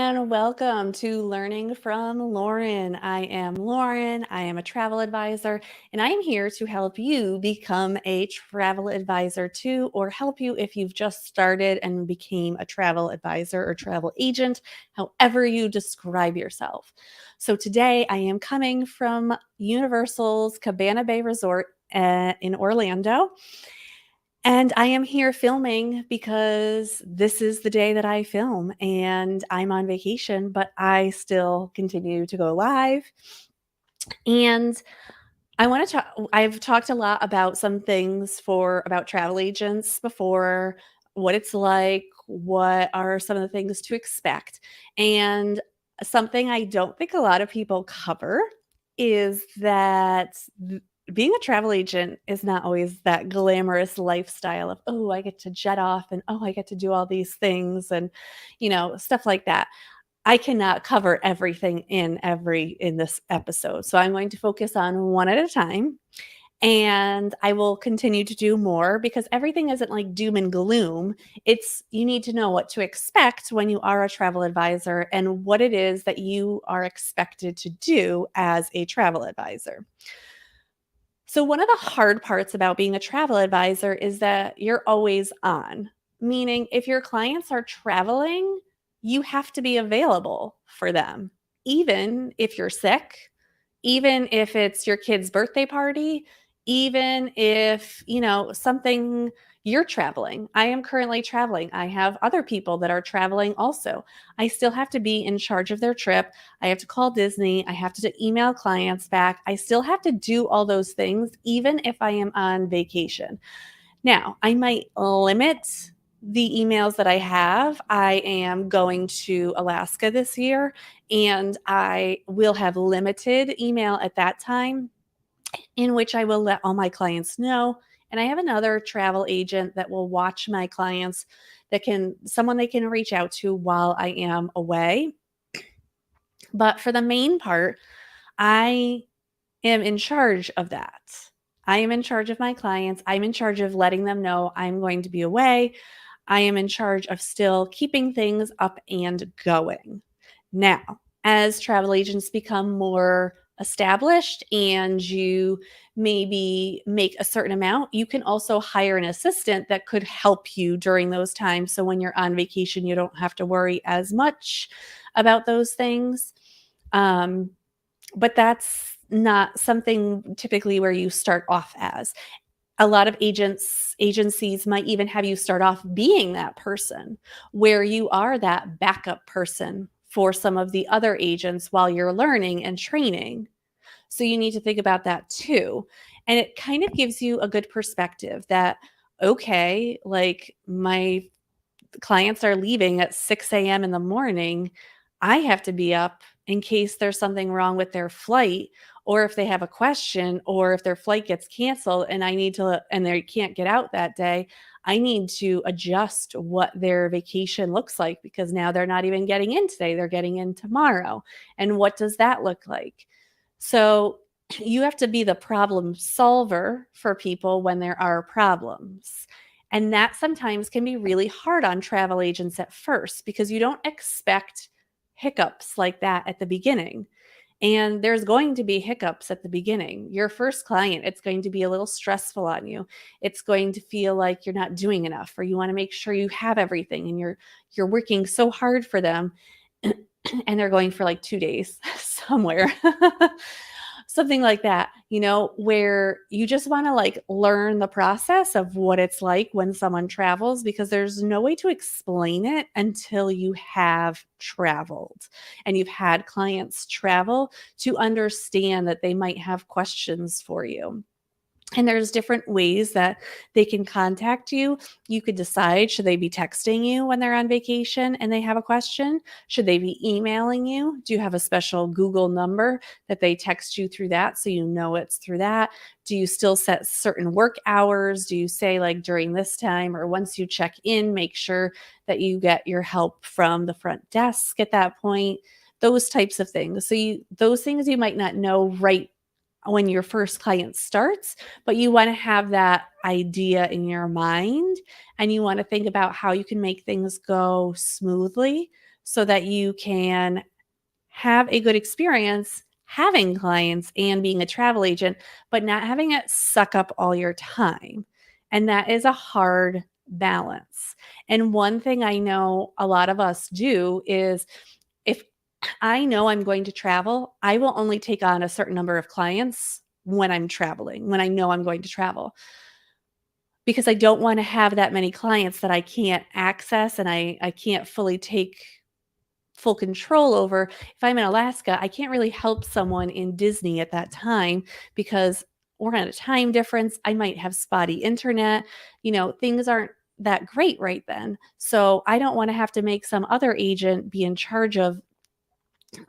and welcome to Learning from Lauren. I am Lauren. I am a travel advisor, and I am here to help you become a travel advisor too, or help you if you've just started and became a travel advisor or travel agent, however you describe yourself. So today I am coming from Universal's Cabana Bay Resort in Orlando. And I am here filming because this is the day that I film, and I'm on vacation, but I still continue to go live. And I want to talk, I've talked a lot about some things about travel agents before, what it's like, what are some of the things to expect. And something I don't think a lot of people cover is that being a travel agent is not always that glamorous lifestyle of, oh, I get to jet off and oh, I get to do all these things and, stuff like that. I cannot cover everything in this episode. So I'm going to focus on one at a time, and I will continue to do more because everything isn't like doom and gloom. It's you need to know what to expect when you are a travel advisor and what it is that you are expected to do as a travel advisor. So one of the hard parts about being a travel advisor is that you're always on, meaning if your clients are traveling, you have to be available for them, even if you're sick, even if it's your kid's birthday party, even if, something you're traveling. I am currently traveling. I have other people that are traveling also. I still have to be in charge of their trip. I have to call Disney. I have to email clients back. I still have to do all those things, even if I am on vacation. Now, I might limit the emails that I have. I am going to Alaska this year, and I will have limited email at that time in which I will let all my clients know. And I have another travel agent that will watch my clients, someone they can reach out to while I am away. But for the main part, I am in charge of that. I am in charge of my clients. I'm in charge of letting them know I'm going to be away. I am in charge of still keeping things up and going. Now, as travel agents become more established and you maybe make a certain amount, you can also hire an assistant that could help you during those times. So when you're on vacation, you don't have to worry as much about those things. But that's not something typically where you start off as. A lot of agencies might even have you start off being that person where you are that backup person for some of the other agents while you're learning and training. So you need to think about that too. And it kind of gives you a good perspective that, okay, like my clients are leaving at 6 a.m. in the morning. I have to be up in case there's something wrong with their flight, or if they have a question, or if their flight gets canceled and and they can't get out that day. I need to adjust what their vacation looks like because now they're not even getting in today, they're getting in tomorrow. And what does that look like? So you have to be the problem solver for people when there are problems. And that sometimes can be really hard on travel agents at first because you don't expect hiccups like that at the beginning. And there's going to be hiccups at the beginning. Your first client, it's going to be a little stressful on you. It's going to feel like you're not doing enough, or you want to make sure you have everything and you're working so hard for them and they're going for like 2 days somewhere. Something like that, where you just want to like learn the process of what it's like when someone travels, because there's no way to explain it until you have traveled and you've had clients travel to understand that they might have questions for you. And there's different ways that they can contact you. You could decide, should they be texting you when they're on vacation and they have a question? Should they be emailing you? Do you have a special Google number that they text you through that so you know it's through that? Do you still set certain work hours? Do you say like during this time, or once you check in, make sure that you get your help from the front desk at that point? Those types of things. So those things you might not know right when your first client starts, but you want to have that idea in your mind and you want to think about how you can make things go smoothly so that you can have a good experience having clients and being a travel agent, but not having it suck up all your time. And that is a hard balance. And one thing I know a lot of us do is if I know I'm going to travel, I will only take on a certain number of clients when I'm traveling, when I know I'm going to travel, because I don't want to have that many clients that I can't access and I can't fully take full control over. If I'm in Alaska, I can't really help someone in Disney at that time because we're on a time difference. I might have spotty internet. Things aren't that great right then. So I don't want to have to make some other agent be in charge of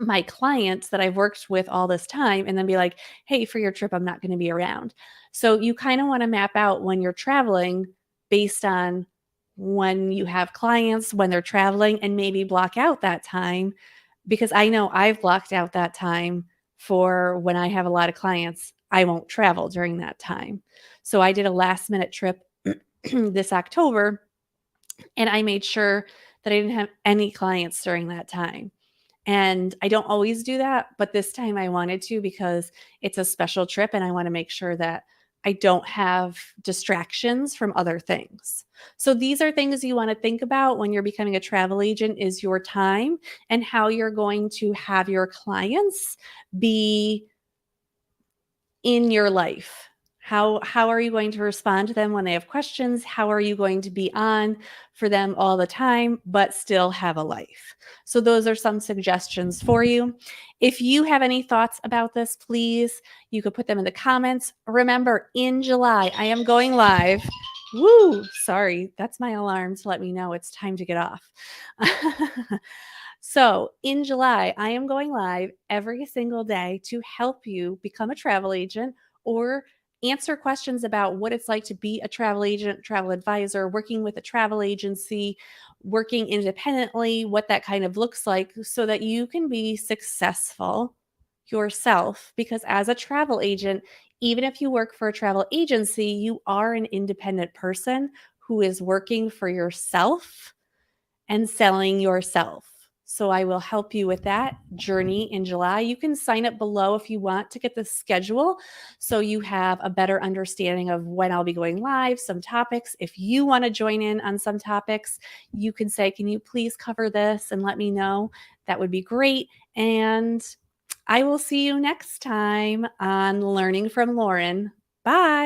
my clients that I've worked with all this time and then be like, hey, for your trip, I'm not going to be around. So you kind of want to map out when you're traveling based on when you have clients, when they're traveling, and maybe block out that time, because I know I've blocked out that time for when I have a lot of clients. I won't travel during that time. So I did a last minute trip this October, and I made sure that I didn't have any clients during that time. And I don't always do that, but this time I wanted to because it's a special trip and I want to make sure that I don't have distractions from other things. So these are things you want to think about when you're becoming a travel agent, is your time and how you're going to have your clients be in your life. How are you going to respond to them when they have questions? How are you going to be on for them all the time, but still have a life? So those are some suggestions for you. If you have any thoughts about this, please, you could put them in the comments. Remember, in July, I am going live. Woo! Sorry, that's my alarm to let me know it's time to get off. So in July, I am going live every single day to help you become a travel agent or answer questions about what it's like to be a travel agent, travel advisor, working with a travel agency, working independently, what that kind of looks like so that you can be successful yourself. Because as a travel agent, even if you work for a travel agency, you are an independent person who is working for yourself and selling yourself. So I will help you with that journey in July. You can sign up below if you want to get the schedule so you have a better understanding of when I'll be going live, some topics. If you want to join in on some topics, you can say, can you please cover this and let me know? That would be great. And I will see you next time on Learning from Lauren. Bye.